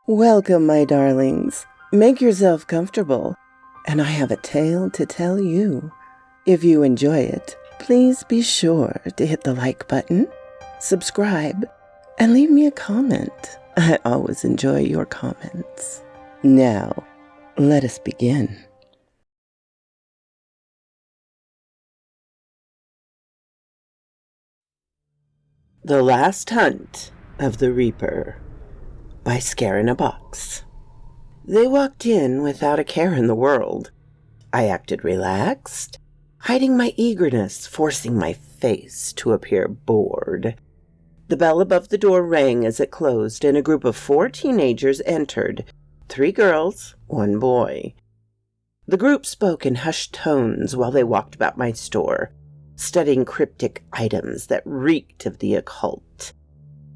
Welcome, my darlings. Make yourself comfortable, and I have a tale to tell you. If you enjoy it, please be sure to hit the like button, subscribe, and leave me a comment. I always enjoy your comments. Now, let us begin. The Last Hunt of the Reaper by Scare in a Box. They walked in without a care in the world. I acted relaxed, hiding my eagerness, forcing my face to appear bored. The bell above the door rang as it closed, and a group of 4 teenagers entered, 3 girls, 1 boy. The group spoke in hushed tones while they walked about my store, studying cryptic items that reeked of the occult.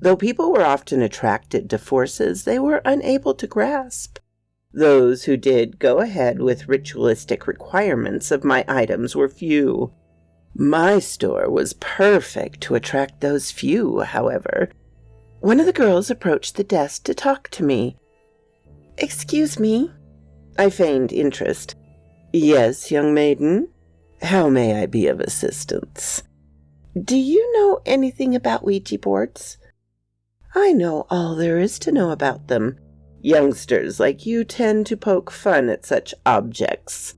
Though people were often attracted to forces they were unable to grasp, those who did go ahead with ritualistic requirements of my items were few. My store was perfect to attract those few, however. One of the girls approached the desk to talk to me. "Excuse me." I feigned interest. "Yes, young maiden? How may I be of assistance?" "Do you know anything about Ouija boards?" "I know all there is to know about them. Youngsters like you tend to poke fun at such objects."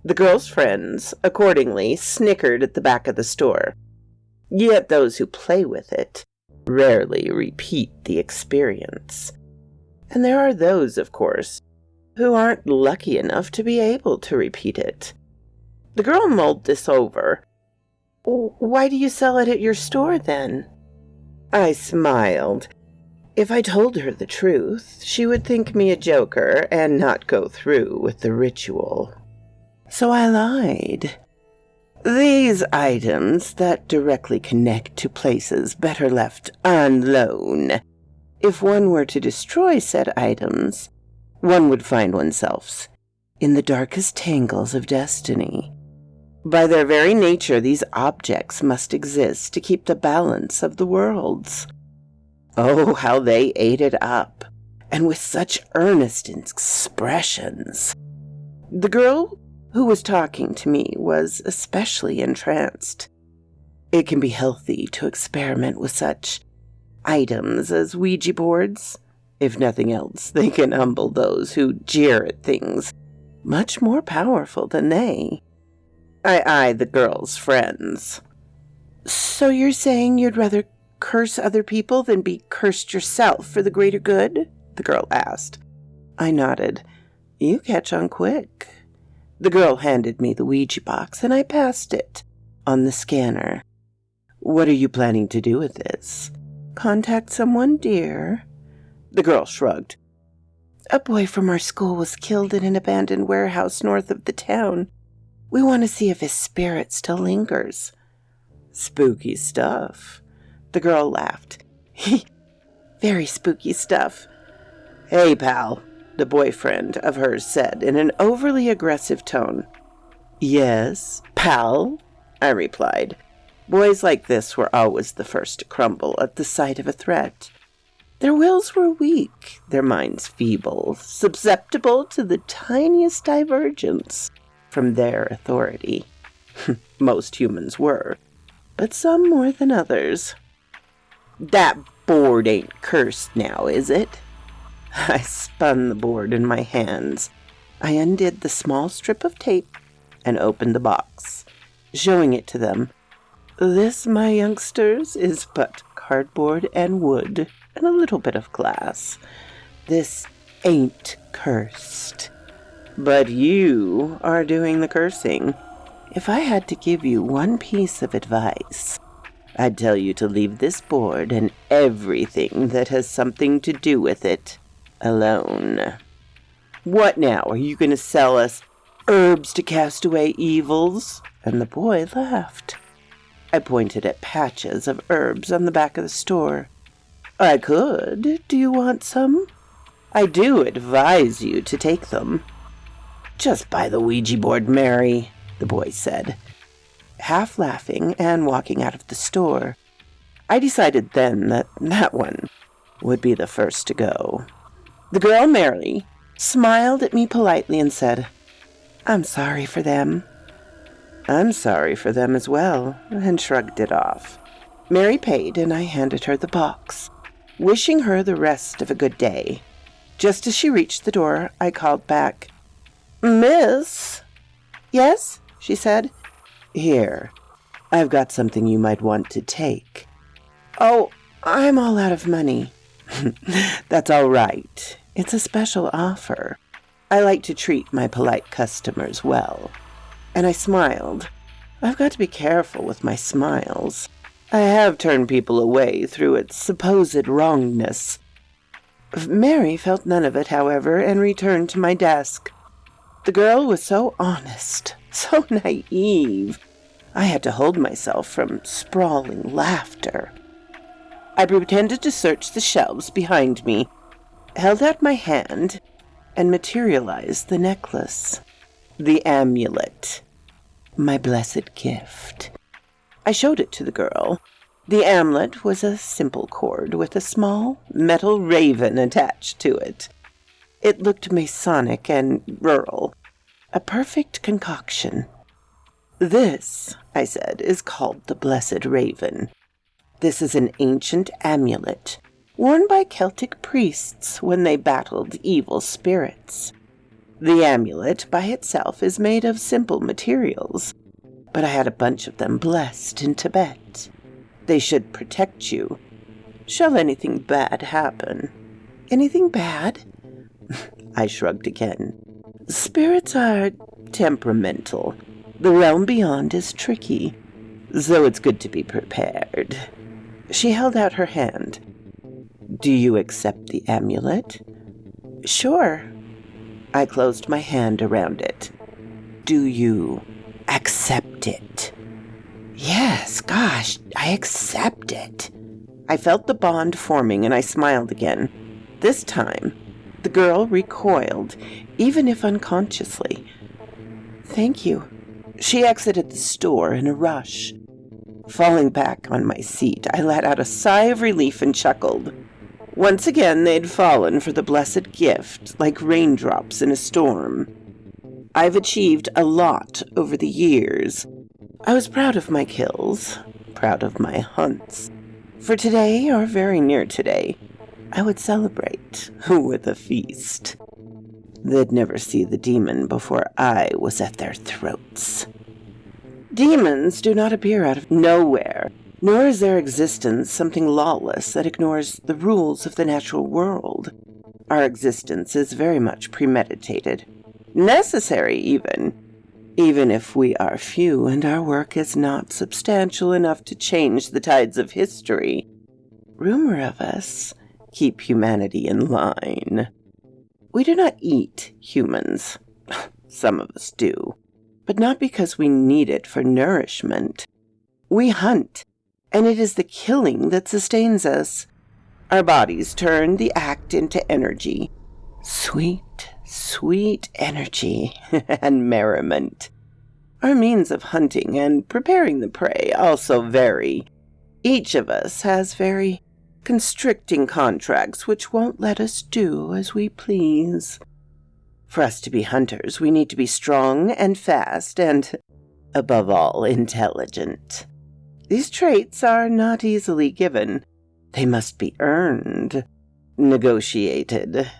The girl's friends, accordingly, snickered at the back of the store. Yet those who play with it rarely repeat the experience. And there are those, of course, who aren't lucky enough to be able to repeat it. The girl mulled this over. "Why do you sell it at your store, then?" I smiled. If I told her the truth, she would think me a joker and not go through with the ritual. So I lied. These items that directly connect to places better left unknown. If one were to destroy said items, one would find oneself in the darkest tangles of destiny. By their very nature, these objects must exist to keep the balance of the worlds. Oh, how they ate it up, and with such earnest expressions. The girl who was talking to me was especially entranced. It can be healthy to experiment with such items as Ouija boards. If nothing else, they can humble those who jeer at things much more powerful than they. I eyed the girl's friends. "So you're saying you'd rather curse other people than be cursed yourself for the greater good?" the girl asked. I nodded. "You catch on quick." The girl handed me the Ouija box, and I passed it on the scanner. "What are you planning to do with this?" "Contact someone dear." The girl shrugged. "A boy from our school was killed in an abandoned warehouse north of the town. We want to see if his spirit still lingers." "Spooky stuff." The girl laughed. "Very spooky stuff." "Hey, pal," the boyfriend of hers said in an overly aggressive tone. "Yes, pal," I replied. Boys like this were always the first to crumble at the sight of a threat. Their wills were weak, their minds feeble, susceptible to the tiniest divergence from their authority. Most humans were, but some more than others. "That board ain't cursed now, is it?" I spun the board in my hands. I undid the small strip of tape and opened the box, showing it to them. "This, my youngsters, is but cardboard and wood and a little bit of glass. This ain't cursed. But you are doing the cursing. If I had to give you one piece of advice, I'd tell you to leave this board and everything that has something to do with it alone." "What now? Are you going to sell us herbs to cast away evils?" And the boy laughed. I pointed at patches of herbs on the back of the store. "I could. Do you want some?" "I do advise you to take them." "Just buy the Ouija board, Mary," the boy said, half laughing and walking out of the store. I decided then that one would be the first to go. The girl Mary smiled at me politely and said, "I'm sorry for them." "I'm sorry for them as well," and shrugged it off. Mary paid, and I handed her the box, wishing her the rest of a good day. Just as she reached the door, I called back, "Miss?" "Yes," she said. "Here, I've got something you might want to take." "Oh, I'm all out of money." "That's all right. It's a special offer. I like to treat my polite customers well." And I smiled. I've got to be careful with my smiles. I have turned people away through its supposed wrongness. Mary felt none of it, however, and returned to my desk. The girl was so honest, so naive. I had to hold myself from sprawling laughter. I pretended to search the shelves behind me, held out my hand, and materialized the necklace. The amulet. My blessed gift. I showed it to the girl. The amulet was a simple cord with a small metal raven attached to it. It looked Masonic and rural, a perfect concoction. "This," I said, "is called the Blessed Raven. This is an ancient amulet worn by Celtic priests when they battled evil spirits. The amulet by itself is made of simple materials, but I had a bunch of them blessed in Tibet. They should protect you. Shall anything bad happen?" "Anything bad?" I shrugged again. "Spirits are temperamental. The realm beyond is tricky, so it's good to be prepared." She held out her hand. "Do you accept the amulet?" "Sure." I closed my hand around it. "Do you accept it?" "Yes, gosh, I accept it." I felt the bond forming and I smiled again. This time, the girl recoiled, even if unconsciously. "Thank you." She exited the store in a rush. Falling back on my seat, I let out a sigh of relief and chuckled. Once again, they'd fallen for the blessed gift, like raindrops in a storm. I've achieved a lot over the years. I was proud of my kills, proud of my hunts. For today, or very near today, I would celebrate with a feast. They'd never see the demon before I was at their throats. Demons do not appear out of nowhere, nor is their existence something lawless that ignores the rules of the natural world. Our existence is very much premeditated, necessary even if we are few and our work is not substantial enough to change the tides of history. Rumor of us keep humanity in line. We do not eat humans. Some of us do, but not because we need it for nourishment. We hunt, and it is the killing that sustains us. Our bodies turn the act into energy. Sweet, sweet energy and merriment. Our means of hunting and preparing the prey also vary. Each of us has very constricting contracts which won't let us do as we please. For us to be hunters, we need to be strong and fast and, above all, intelligent. These traits are not easily given. They must be earned, negotiated.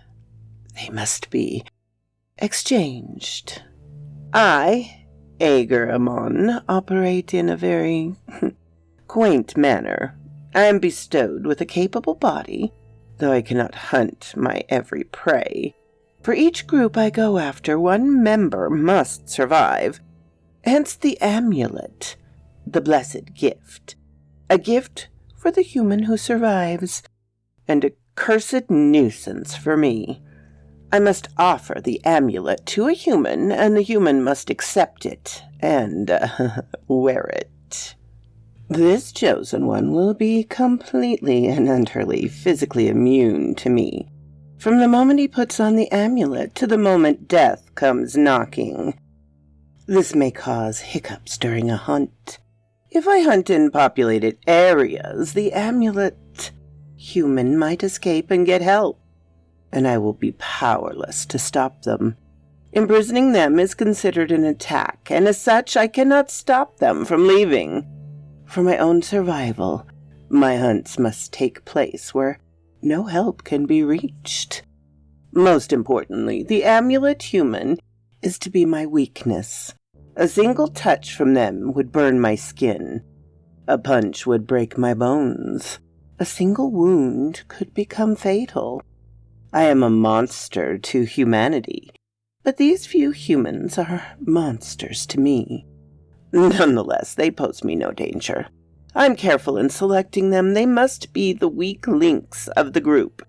They must be exchanged. I, Ager Amon, operate in a very quaint manner. I am bestowed with a capable body, though I cannot hunt my every prey. For each group I go after, one member must survive. Hence the amulet, the blessed gift. A gift for the human who survives, and a cursed nuisance for me. I must offer the amulet to a human, and the human must accept it and wear it. This chosen one will be completely and utterly physically immune to me, from the moment he puts on the amulet to the moment death comes knocking. This may cause hiccups during a hunt. If I hunt in populated areas, the amulet human might escape and get help. and I will be powerless to stop them. Imprisoning them is considered an attack, and as such I cannot stop them from leaving. For my own survival, my hunts must take place where no help can be reached. Most importantly, the amulet human is to be my weakness. A single touch from them would burn my skin. A punch would break my bones. A single wound could become fatal. I am a monster to humanity, but these few humans are monsters to me. Nonetheless, they pose me no danger. I'm careful in selecting them. They must be the weak links of the group,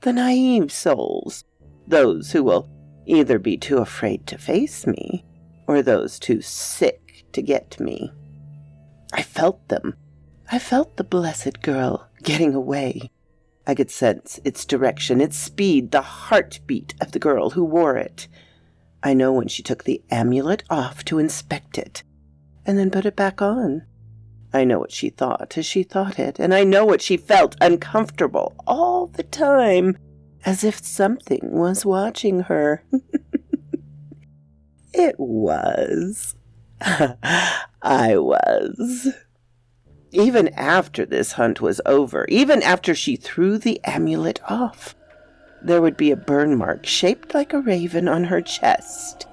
the naive souls, those who will either be too afraid to face me, or those too sick to get me. I felt them. I felt the blessed girl getting away. I could sense its direction, its speed, the heartbeat of the girl who wore it. I know when she took the amulet off to inspect it, and then put it back on. I know what she thought as she thought it, and I know what she felt, uncomfortable all the time, as if something was watching her. It was. I was. Even after this hunt was over, even after she threw the amulet off, there would be a burn mark shaped like a raven on her chest.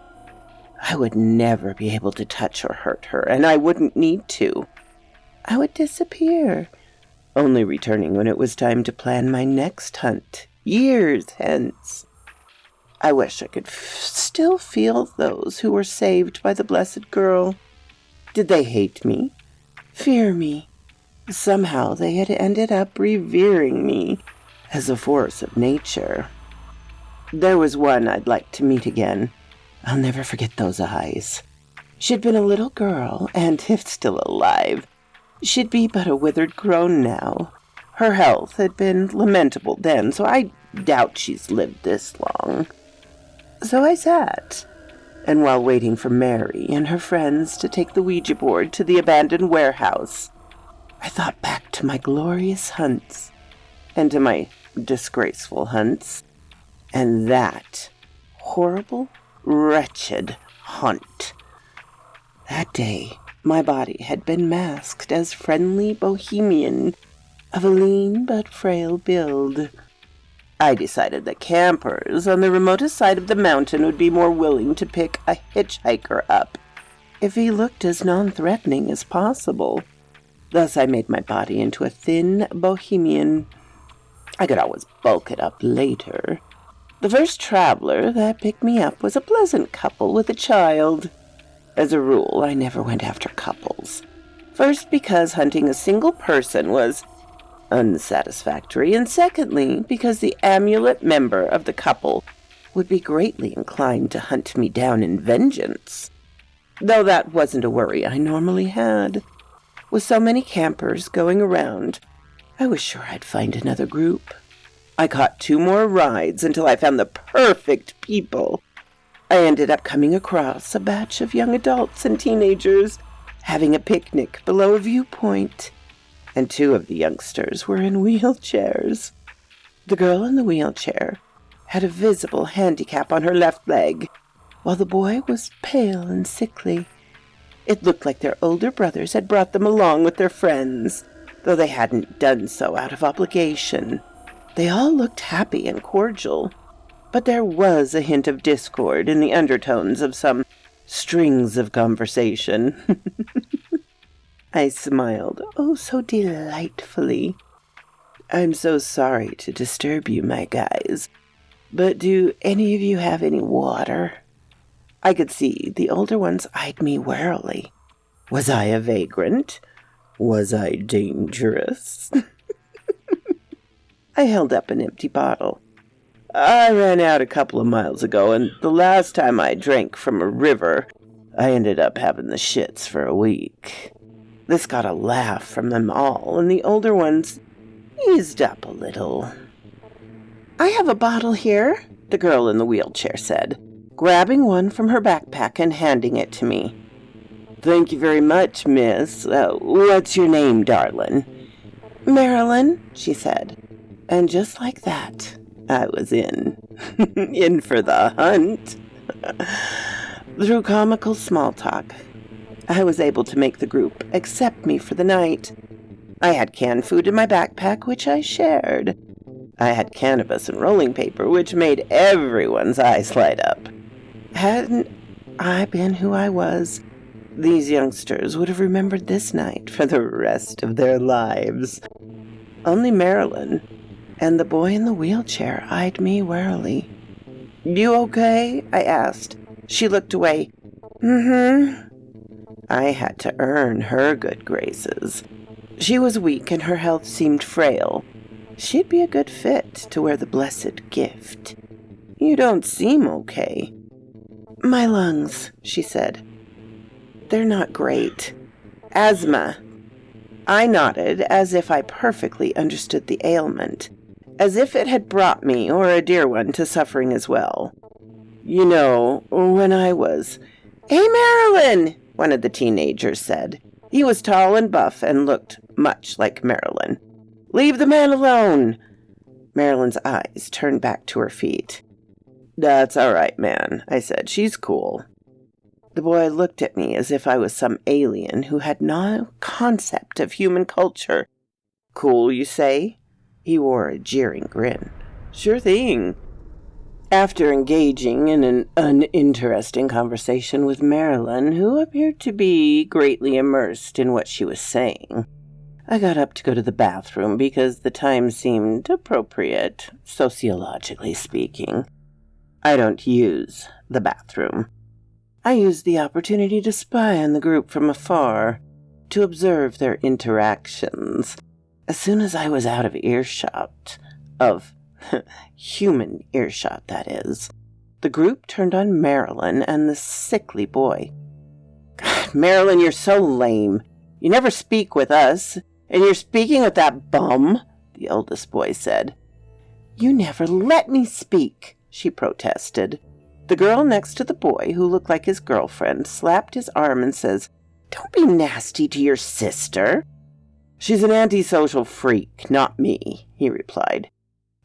I would never be able to touch or hurt her, and I wouldn't need to. I would disappear, only returning when it was time to plan my next hunt, years hence. I wish I could still feel those who were saved by the blessed girl. Did they hate me? Fear me? Somehow they had ended up revering me as a force of nature. There was one I'd like to meet again. I'll never forget those eyes. She'd been a little girl, and if still alive, she'd be but a withered crone now. Her health had been lamentable then, so I doubt she's lived this long. So I sat, and while waiting for Mary and her friends to take the Ouija board to the abandoned warehouse, I thought back to my glorious hunts, and to my disgraceful hunts, and that horrible, wretched hunt. That day, my body had been masked as friendly bohemian of a lean but frail build. I decided that campers on the remotest side of the mountain would be more willing to pick a hitchhiker up if he looked as non-threatening as possible. Thus I made my body into a thin bohemian. I could always bulk it up later. The first traveler that picked me up was a pleasant couple with a child. As a rule, I never went after couples. First, because hunting a single person was unsatisfactory, and secondly, because the amulet member of the couple would be greatly inclined to hunt me down in vengeance. Though that wasn't a worry I normally had. With so many campers going around, I was sure I'd find another group. I caught 2 more rides until I found the perfect people. I ended up coming across a batch of young adults and teenagers having a picnic below a viewpoint, and 2 of the youngsters were in wheelchairs. The girl in the wheelchair had a visible handicap on her left leg, while the boy was pale and sickly. It looked like their older brothers had brought them along with their friends, though they hadn't done so out of obligation. They all looked happy and cordial, but there was a hint of discord in the undertones of some strings of conversation. I smiled, oh so delightfully. I'm so sorry to disturb you, my guys, but do any of you have any water? I could see the older ones eyed me warily. Was I a vagrant? Was I dangerous? I held up an empty bottle. I ran out a couple of miles ago, and the last time I drank from a river, I ended up having the shits for a week. This got a laugh from them all, and the older ones eased up a little. I have a bottle here, the girl in the wheelchair said, grabbing one from her backpack and handing it to me. Thank you very much, miss. What's your name, darling? Marilyn, she said. And just like that, I was in. In for the hunt. Through comical small talk, I was able to make the group accept me for the night. I had canned food in my backpack, which I shared. I had cannabis and rolling paper, which made everyone's eyes light up. Hadn't I been who I was, these youngsters would have remembered this night for the rest of their lives. Only Marilyn and the boy in the wheelchair eyed me warily. "You okay?" I asked. She looked away. "Mm-hmm." I had to earn her good graces. She was weak and her health seemed frail. She'd be a good fit to wear the blessed gift. "You don't seem okay." "My lungs," she said. "They're not great. Asthma." I nodded as if I perfectly understood the ailment, as if it had brought me, or a dear one, to suffering as well. "You know, when I was—" "Hey, Marilyn!" one of the teenagers said. He was tall and buff and looked much like Marilyn. "Leave the man alone!" Marilyn's eyes turned back to her feet. "That's all right, man," I said. "She's cool." The boy looked at me as if I was some alien who had no concept of human culture. "Cool, you say?" He wore a jeering grin. "Sure thing." After engaging in an uninteresting conversation with Marilyn, who appeared to be greatly immersed in what she was saying, I got up to go to the bathroom because the time seemed appropriate, sociologically speaking. I don't use the bathroom. I used the opportunity to spy on the group from afar, to observe their interactions. As soon as I was out of earshot, of human earshot, that is, the group turned on Marilyn and the sickly boy. "God, Marilyn, you're so lame. You never speak with us, and you're speaking with that bum," the oldest boy said. "You never let me speak," she protested. The girl next to the boy, who looked like his girlfriend, slapped his arm and says, "Don't be nasty to your sister." "She's an antisocial freak, not me," he replied.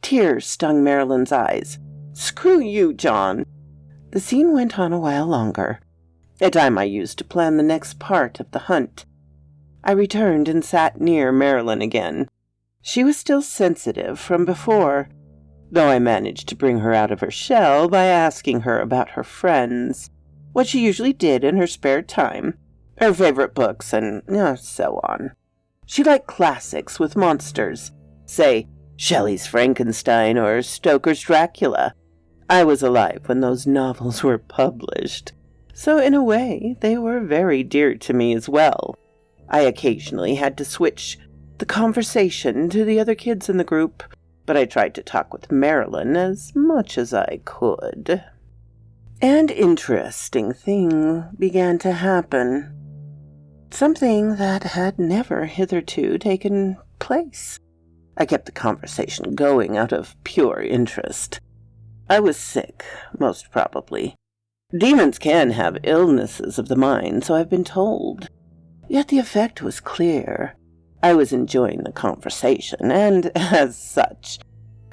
Tears stung Marilyn's eyes. "Screw you, John." The scene went on a while longer, a time I used to plan the next part of the hunt. I returned and sat near Marilyn again. She was still sensitive from before, though I managed to bring her out of her shell by asking her about her friends, what she usually did in her spare time, her favorite books, and so on. She liked classics with monsters, say, Shelley's Frankenstein or Stoker's Dracula. I was alive when those novels were published, so in a way they were very dear to me as well. I occasionally had to switch the conversation to the other kids in the group, but I tried to talk with Marilyn as much as I could. An interesting thing began to happen. Something that had never hitherto taken place. I kept the conversation going out of pure interest. I was sick, most probably. Demons can have illnesses of the mind, so I've been told. Yet the effect was clear. I was enjoying the conversation, and as such,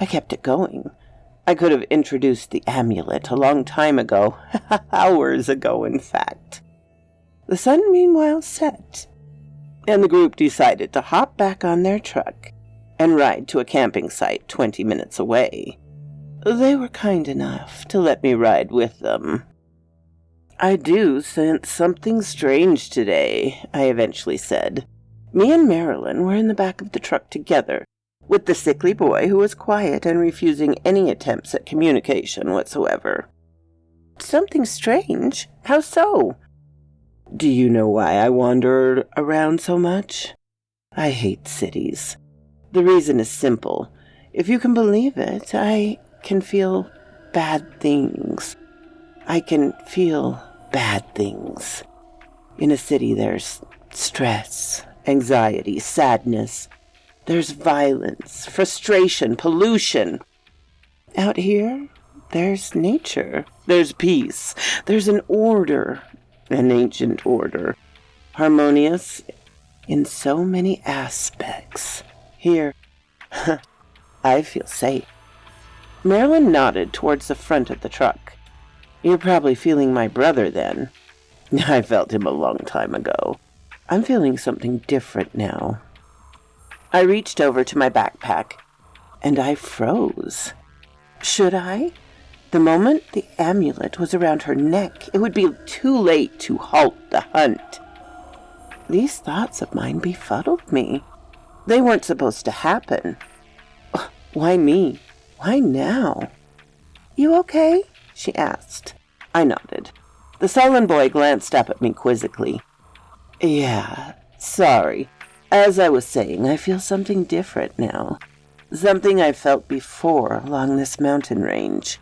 I kept it going. I could have introduced the amulet a long time ago, hours ago, in fact. The sun meanwhile set, and the group decided to hop back on their truck and ride to a camping site 20 minutes away. They were kind enough to let me ride with them. "I do sense something strange today," I eventually said. Me and Marilyn were in the back of the truck together, with the sickly boy who was quiet and refusing any attempts at communication whatsoever. "Something strange? How so?" "Do you know why I wander around so much? I hate cities. The reason is simple. If you can believe it, I can feel bad things. I can feel bad things. In a city there's stress, anxiety, sadness. There's violence, frustration, pollution. Out here, there's nature. There's peace. There's an order, an ancient order, harmonious in so many aspects. Here, I feel safe. Marilyn nodded towards the front of the truck. You're probably feeling my brother then. I felt him a long time ago. I'm feeling something different now. I reached over to my backpack, and I froze. Should I? The moment the amulet was around her neck, it would be too late to halt the hunt. These thoughts of mine befuddled me. They weren't supposed to happen. Why me? Why now? You okay? She asked. I nodded. The sullen boy glanced up at me quizzically. Yeah, sorry. As I was saying, I feel something different now. Something I felt before along this mountain range.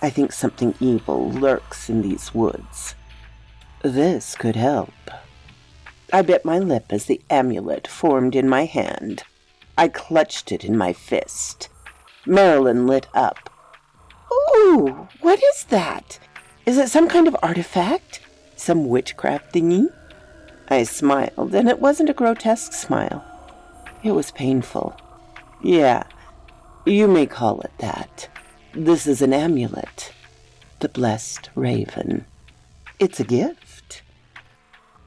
I think something evil lurks in these woods. This could help. I bit my lip as the amulet formed in my hand. I clutched it in my fist. Marilyn lit up. Ooh, what is that? Is it some kind of artifact? Some witchcraft thingy? I smiled, and it wasn't a grotesque smile. It was painful. Yeah, you may call it that. This is an amulet. The blessed raven. It's a gift.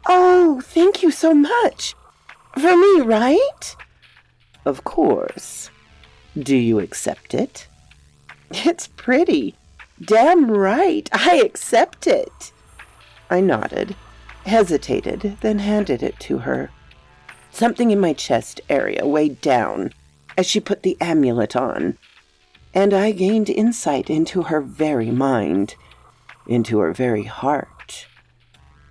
Oh, thank you so much. For me, right? Of course. Do you accept it? It's pretty. Damn right, I accept it. I nodded, hesitated, then handed it to her. Something in my chest area weighed down as she put the amulet on, and I gained insight into her very mind, into her very heart.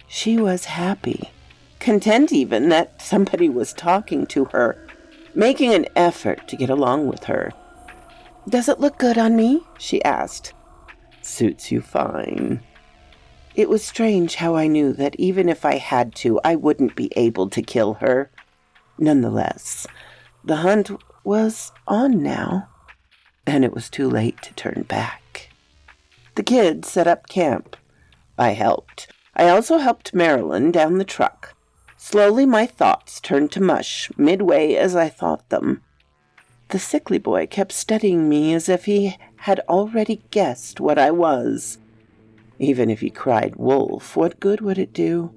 She was happy, content even that somebody was talking to her, making an effort to get along with her. Does it look good on me? She asked. Suits you fine. It was strange how I knew that even if I had to, I wouldn't be able to kill her. Nonetheless, the hunt was on now, and it was too late to turn back. The kids set up camp. I helped. I also helped Marilyn down the truck. Slowly my thoughts turned to mush midway as I thought them. The sickly boy kept studying me as if he had already guessed what I was. Even if he cried wolf, what good would it do?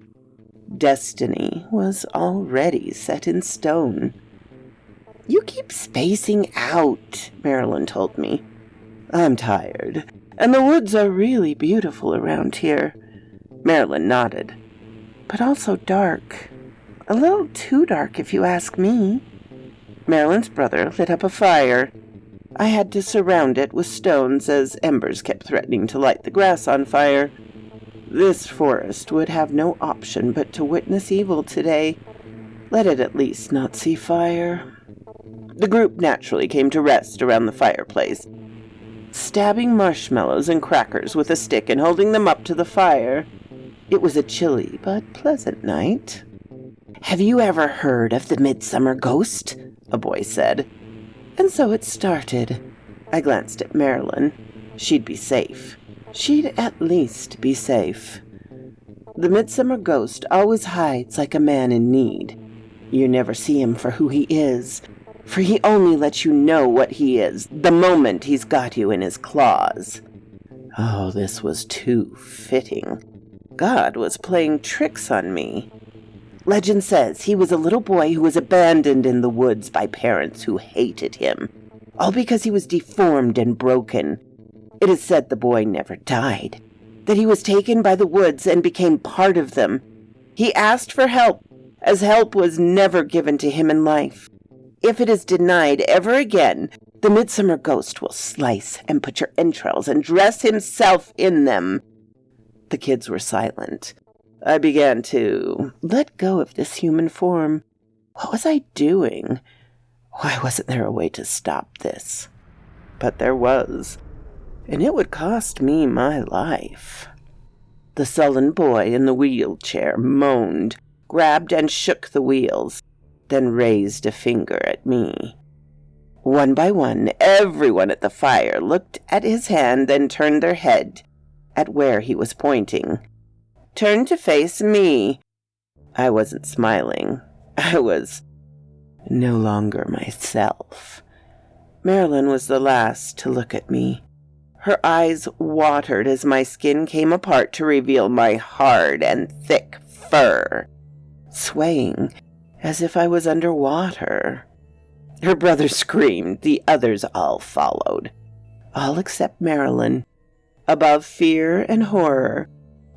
Destiny was already set in stone. You keep spacing out, Marilyn told me. I'm tired, and the woods are really beautiful around here. Marilyn nodded. But also dark. A little too dark, if you ask me. Marilyn's brother lit up a fire. I had to surround it with stones as embers kept threatening to light the grass on fire. This forest would have no option but to witness evil today. Let it at least not see fire. The group naturally came to rest around the fireplace, stabbing marshmallows and crackers with a stick and holding them up to the fire. It was a chilly but pleasant night. Have you ever heard of the midsummer ghost? A boy said. And so it started. I glanced at Marilyn. She'd be safe. She'd at least be safe. The midsummer ghost always hides like a man in need. You never see him for who he is, for he only lets you know what he is the moment he's got you in his claws. Oh, this was too fitting. God was playing tricks on me. Legend says he was a little boy who was abandoned in the woods by parents who hated him, all because he was deformed and broken. It is said the boy never died, that he was taken by the woods and became part of them. He asked for help, as help was never given to him in life. If it is denied ever again, the midsummer ghost will slice and put your entrails and dress himself in them. The kids were silent. I began to let go of this human form. What was I doing? Why wasn't there a way to stop this? But there was, and it would cost me my life. The sullen boy in the wheelchair moaned, grabbed and shook the wheels, then raised a finger at me. One by one, everyone at the fire looked at his hand, then turned their head at where he was pointing. Turned to face me. I wasn't smiling. I was no longer myself. Marilyn was the last to look at me. Her eyes watered as my skin came apart to reveal my hard and thick fur, swaying as if I was underwater. Her brother screamed. The others all followed. All except Marilyn. Above fear and horror,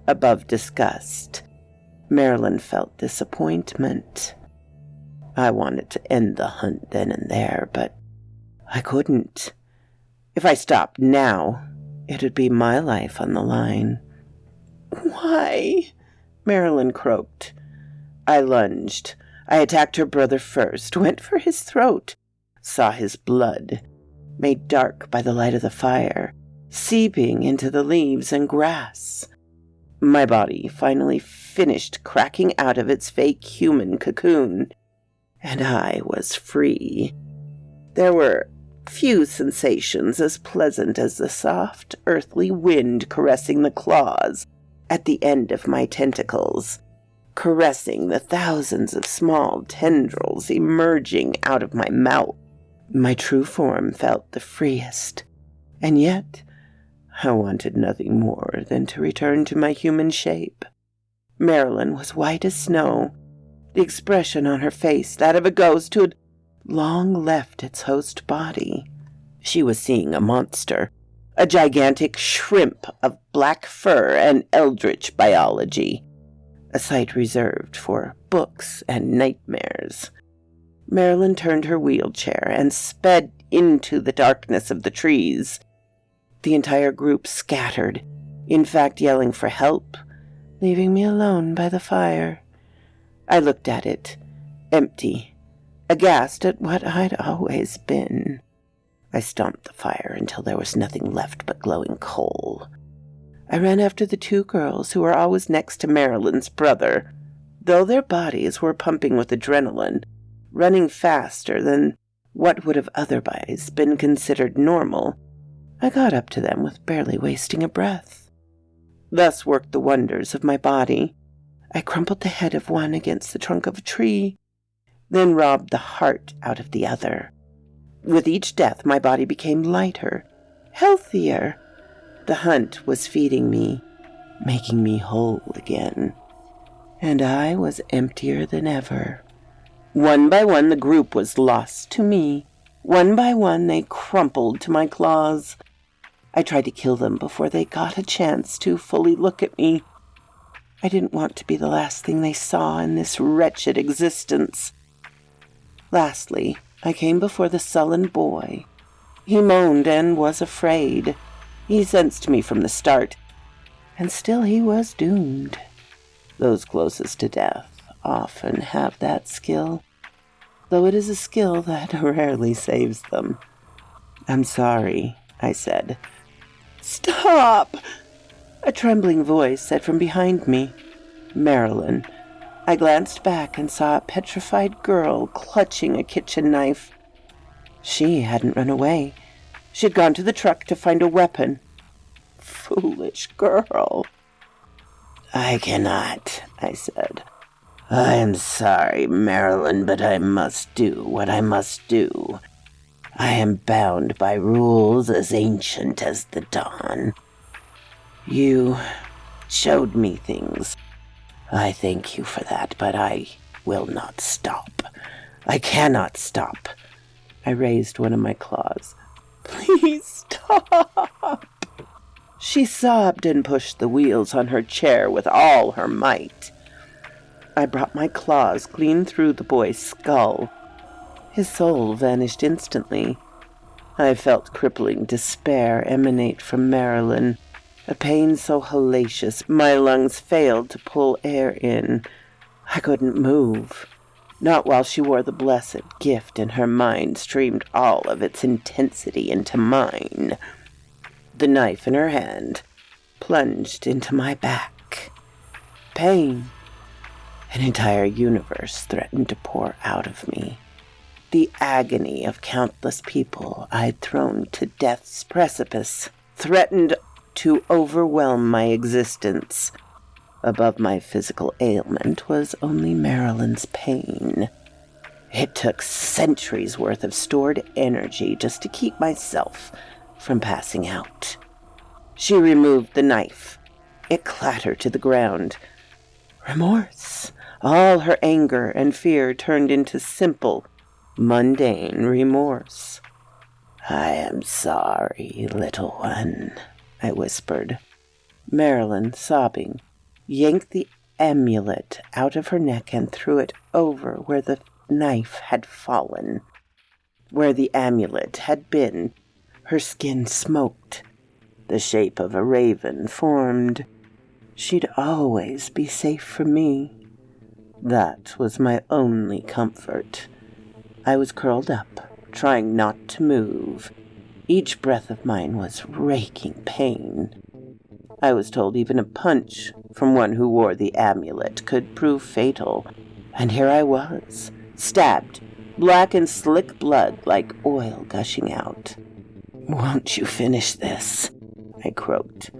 above disgust, Marilyn felt disappointment. I wanted to end the hunt then and there, but I couldn't. If I stopped now, it would be my life on the line. "Why?" Marilyn croaked. I lunged. I attacked her brother first, went for his throat, saw his blood, made dark by the light of the fire, seeping into the leaves and grass. My body finally finished cracking out of its fake human cocoon, and I was free. There were few sensations as pleasant as the soft, earthly wind caressing the claws at the end of my tentacles, caressing the thousands of small tendrils emerging out of my mouth. My true form felt the freest, and yet I wanted nothing more than to return to my human shape. Marilyn was white as snow, the expression on her face that of a ghost who had long left its host body. She was seeing a monster, a gigantic shrimp of black fur and eldritch biology, a sight reserved for books and nightmares. Marilyn turned her wheelchair and sped into the darkness of the trees. The entire group scattered, in fact yelling for help, leaving me alone by the fire. I looked at it, empty, aghast at what I'd always been. I stomped the fire until there was nothing left but glowing coal. I ran after the two girls who were always next to Marilyn's brother. Though their bodies were pumping with adrenaline, running faster than what would have otherwise been considered normal, I got up to them with barely wasting a breath. Thus worked the wonders of my body. I crumpled the head of one against the trunk of a tree, then robbed the heart out of the other. With each death, my body became lighter, healthier. The hunt was feeding me, making me whole again. And I was emptier than ever. One by one, the group was lost to me. One by one, they crumpled to my claws. I tried to kill them before they got a chance to fully look at me. I didn't want to be the last thing they saw in this wretched existence. Lastly, I came before the sullen boy. He moaned and was afraid. He sensed me from the start, and still he was doomed. Those closest to death often have that skill, though it is a skill that rarely saves them. "I'm sorry," I said. "Stop!" a trembling voice said from behind me. Marilyn. I glanced back and saw a petrified girl clutching a kitchen knife. She hadn't run away. She had gone to the truck to find a weapon. Foolish girl. "I cannot," I said. "I am sorry, Marilyn, but I must do what I must do. I am bound by rules as ancient as the dawn. You showed me things. I thank you for that, but I will not stop. I cannot stop." I raised one of my claws. "Please stop." She sobbed and pushed the wheels on her chair with all her might. I brought my claws clean through the boy's skull. His soul vanished instantly. I felt crippling despair emanate from Marilyn, a pain so hellacious my lungs failed to pull air in. I couldn't move, not while she wore the blessed gift and her mind streamed all of its intensity into mine. The knife in her hand plunged into my back. Pain. An entire universe threatened to pour out of me. The agony of countless people I'd thrown to death's precipice threatened to overwhelm my existence. Above my physical ailment was only Marilyn's pain. It took centuries worth of stored energy just to keep myself from passing out. She removed the knife. It clattered to the ground. Remorse. All her anger and fear turned into simple, mundane remorse. "I am sorry, little one," I whispered. Marilyn, sobbing, yanked the amulet out of her neck and threw it over where the knife had fallen. Where the amulet had been, her skin smoked. The shape of a raven formed. She'd always be safe from me. That was my only comfort. I was curled up, trying not to move. Each breath of mine was raking pain. I was told even a punch from one who wore the amulet could prove fatal, and here I was, stabbed, black and slick blood like oil gushing out. "Won't you finish this?" I croaked.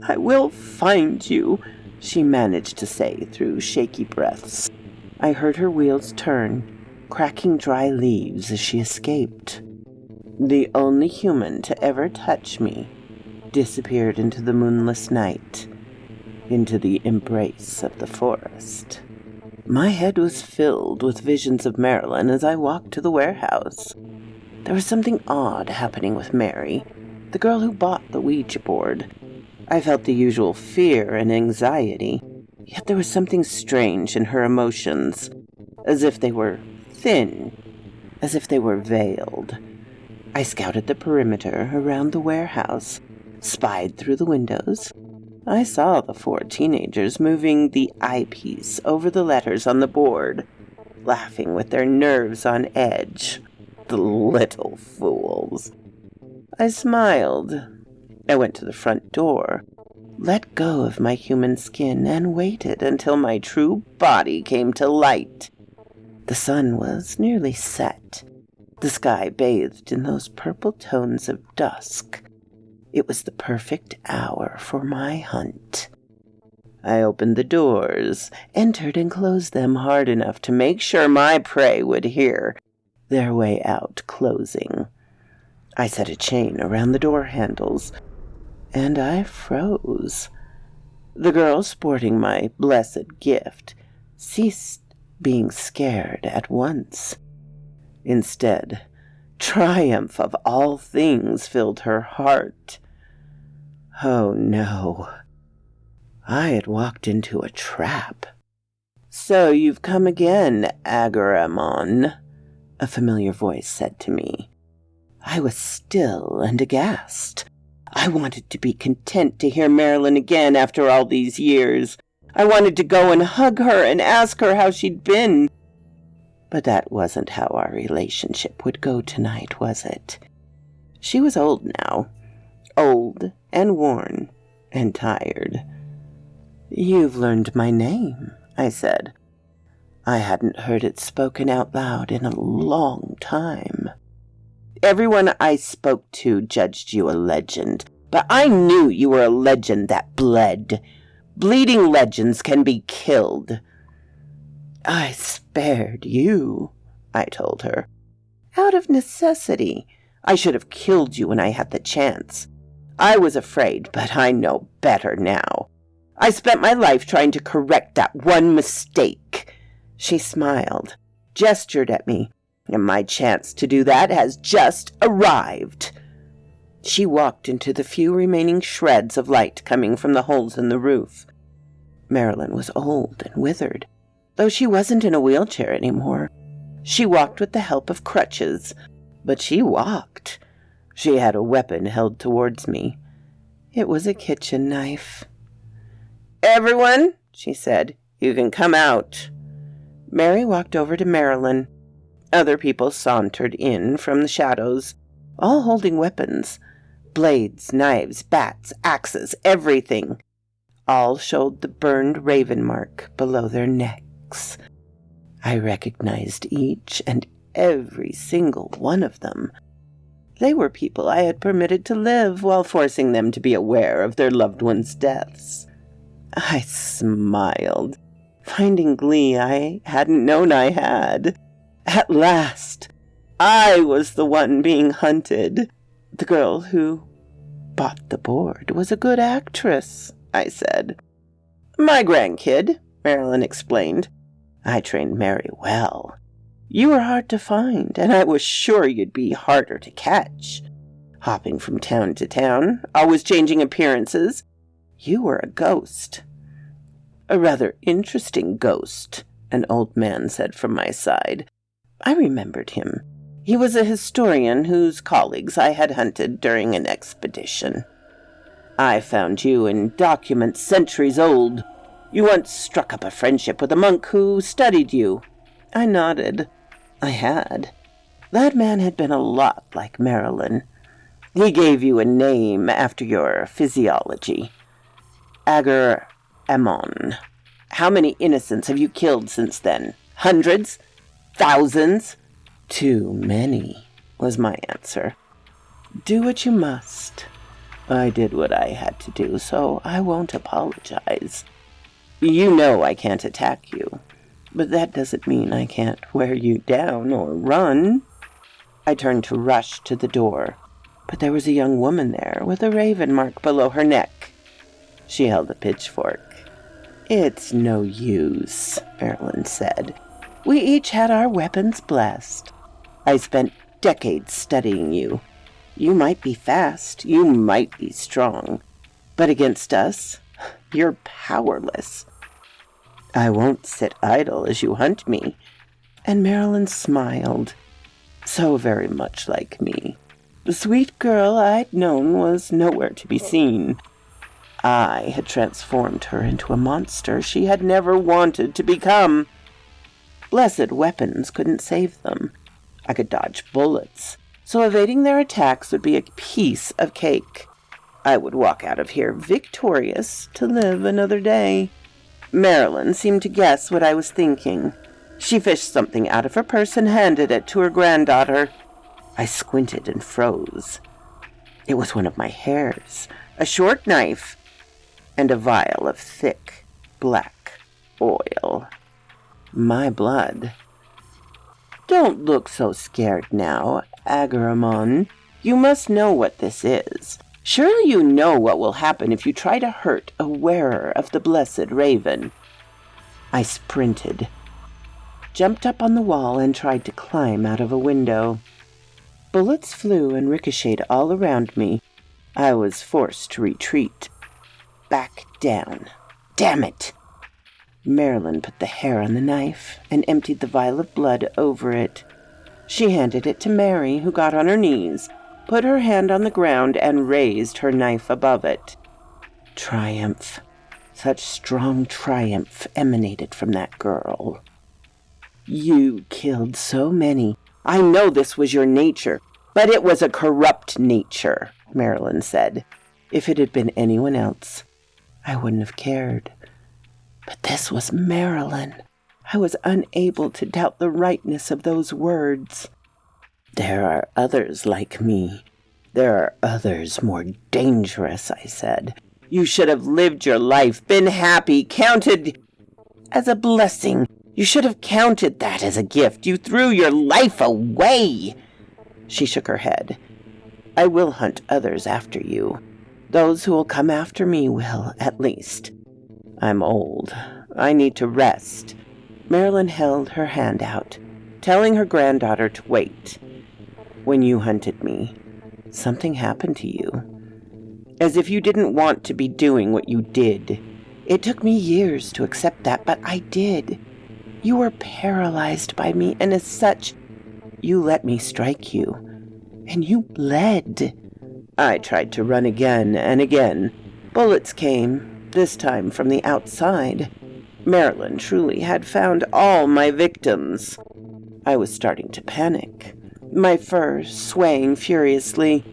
"I will find you," she managed to say through shaky breaths. I heard her wheels turn, cracking dry leaves as she escaped. The only human to ever touch me disappeared into the moonless night, into the embrace of the forest. My head was filled with visions of Marilyn as I walked to the warehouse. There was something odd happening with Mary, the girl who bought the Ouija board. I felt the usual fear and anxiety, yet there was something strange in her emotions, as if they were thin, as if they were veiled. I scouted the perimeter around the warehouse, spied through the windows. I saw the 4 teenagers moving the eyepiece over the letters on the board, laughing with their nerves on edge. The little fools. I smiled. I went to the front door, let go of my human skin, and waited until my true body came to light. The sun was nearly set, the sky bathed in those purple tones of dusk. It was the perfect hour for my hunt. I opened the doors, entered and closed them hard enough to make sure my prey would hear their way out closing. I set a chain around the door handles, and I froze. The girl sporting my blessed gift ceased being scared at once. Instead, triumph of all things filled her heart. Oh no, I had walked into a trap. "So you've come again, Agaramon," a familiar voice said to me. I was still and aghast. I wanted to be content to hear Marilyn again after all these years. I wanted to go and hug her and ask her how she'd been. But that wasn't how our relationship would go tonight, was it? She was old now. Old and worn and tired. "You've learned my name," I said. I hadn't heard it spoken out loud in a long time. "Everyone I spoke to judged you a legend, but I knew you were a legend that bled. Bleeding legends can be killed." "I spared you," I told her. "Out of necessity. I should have killed you when I had the chance. I was afraid, but I know better now. I spent my life trying to correct that one mistake." She smiled, gestured at me, and my chance to do that has just arrived. She walked into the few remaining shreds of light coming from the holes in the roof. Marilyn was old and withered, though she wasn't in a wheelchair anymore. She walked with the help of crutches, but she walked. She had a weapon held towards me. It was a kitchen knife. "Everyone," she said, "you can come out." Mary walked over to Marilyn. Other people sauntered in from the shadows, all holding weapons. Blades, knives, bats, axes, everything. All showed the burned raven mark below their necks. I recognized each and every single one of them. They were people I had permitted to live while forcing them to be aware of their loved ones' deaths. I smiled, finding glee I hadn't known I had. At last, I was the one being hunted. The girl who bought the board was a good actress, I said. My grandkid, Marilyn explained. I trained Mary well. You were hard to find, and I was sure you'd be harder to catch. Hopping from town to town, always changing appearances. You were a ghost. A rather interesting ghost, an old man said from my side. I remembered him. He was a historian whose colleagues I had hunted during an expedition. I found you in documents centuries old. You once struck up a friendship with a monk who studied you. I nodded. I had. That man had been a lot like Marilyn. He gave you a name after your physiology. Agar-Ammon. How many innocents have you killed since then? Hundreds? Thousands? Too many, was my answer. Do what you must. I did what I had to do, so I won't apologize. You know I can't attack you, but that doesn't mean I can't wear you down or run. I turned to rush to the door, but there was a young woman there with a raven mark below her neck. She held a pitchfork. It's no use, Marilyn said. We each had our weapons blessed. I spent decades studying you. You might be fast, you might be strong, but against us, you're powerless. I won't sit idle as you hunt me. And Marilyn smiled, so very much like me. The sweet girl I'd known was nowhere to be seen. I had transformed her into a monster she had never wanted to become. Blessed weapons couldn't save them. I could dodge bullets, so evading their attacks would be a piece of cake. I would walk out of here victorious to live another day. Marilyn seemed to guess what I was thinking. She fished something out of her purse and handed it to her granddaughter. I squinted and froze. It was one of my hairs, a short knife, and a vial of thick, black oil. My blood. Don't look so scared now, Agar-Ammon. You must know what this is. Surely you know what will happen if you try to hurt a wearer of the blessed raven. I sprinted, jumped up on the wall, and tried to climb out of a window. Bullets flew and ricocheted all around me. I was forced to retreat. Back down. Damn it! Marilyn put the hair on the knife and emptied the vial of blood over it. She handed it to Mary, who got on her knees, put her hand on the ground, and raised her knife above it. Triumph. Such strong triumph emanated from that girl. You killed so many. I know this was your nature, but it was a corrupt nature, Marilyn said. If it had been anyone else, I wouldn't have cared. But this was Marilyn. I was unable to doubt the rightness of those words. There are others like me. There are others more dangerous, I said. You should have lived your life, been happy, counted as a blessing. You should have counted that as a gift. You threw your life away. She shook her head. I will hunt others after you. Those who will come after me will, at least. I'm old. I need to rest. Marilyn held her hand out, telling her granddaughter to wait. When you hunted me, something happened to you. As if you didn't want to be doing what you did. It took me years to accept that, but I did. You were paralyzed by me, and as such, you let me strike you. And you bled. I tried to run again and again. Bullets came, this time from the outside. Marilyn truly had found all my victims. I was starting to panic, my fur swaying furiously.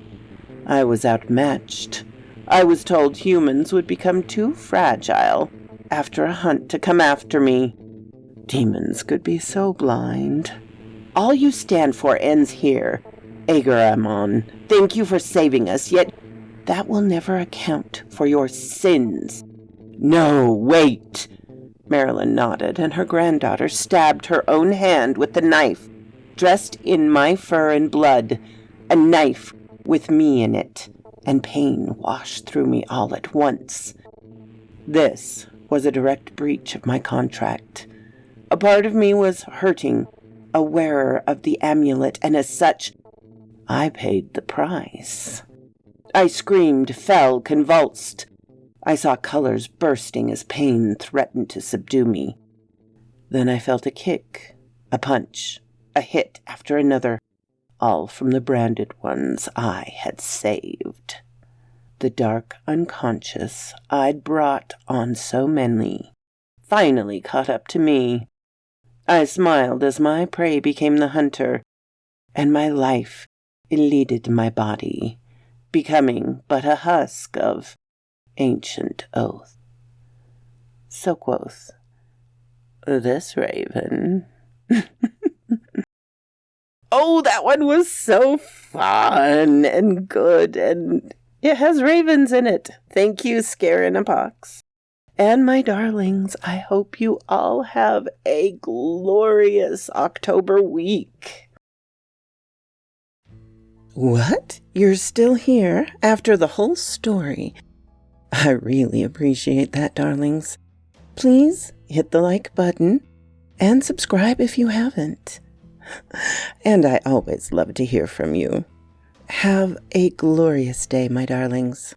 I was outmatched. I was told humans would become too fragile after a hunt to come after me. Demons could be so blind. All you stand for ends here, Agar-Ammon. Thank you for saving us, yet that will never account for your sins. No, wait. Marilyn nodded, and her granddaughter stabbed her own hand with the knife dressed in my fur and blood, a knife with me in it, and pain washed through me all at once. This was a direct breach of my contract. A part of me was hurting, a wearer of the amulet, and as such, I paid the price. I screamed, fell, convulsed. I saw colors bursting as pain threatened to subdue me. Then I felt a kick, a punch, a hit after another, all from the branded ones I had saved. The dark unconscious I'd brought on so many finally caught up to me. I smiled as my prey became the hunter, and my life eluded my body, becoming but a husk of ancient oath. So quoth this raven. Oh, that one was so fun and good, and it has ravens in it. Thank you, Scare in a Box. And my darlings, I hope you all have a glorious October week. What? You're still here after the whole story? I really appreciate that, darlings. Please hit the like button and subscribe if you haven't. And I always love to hear from you. Have a glorious day, my darlings.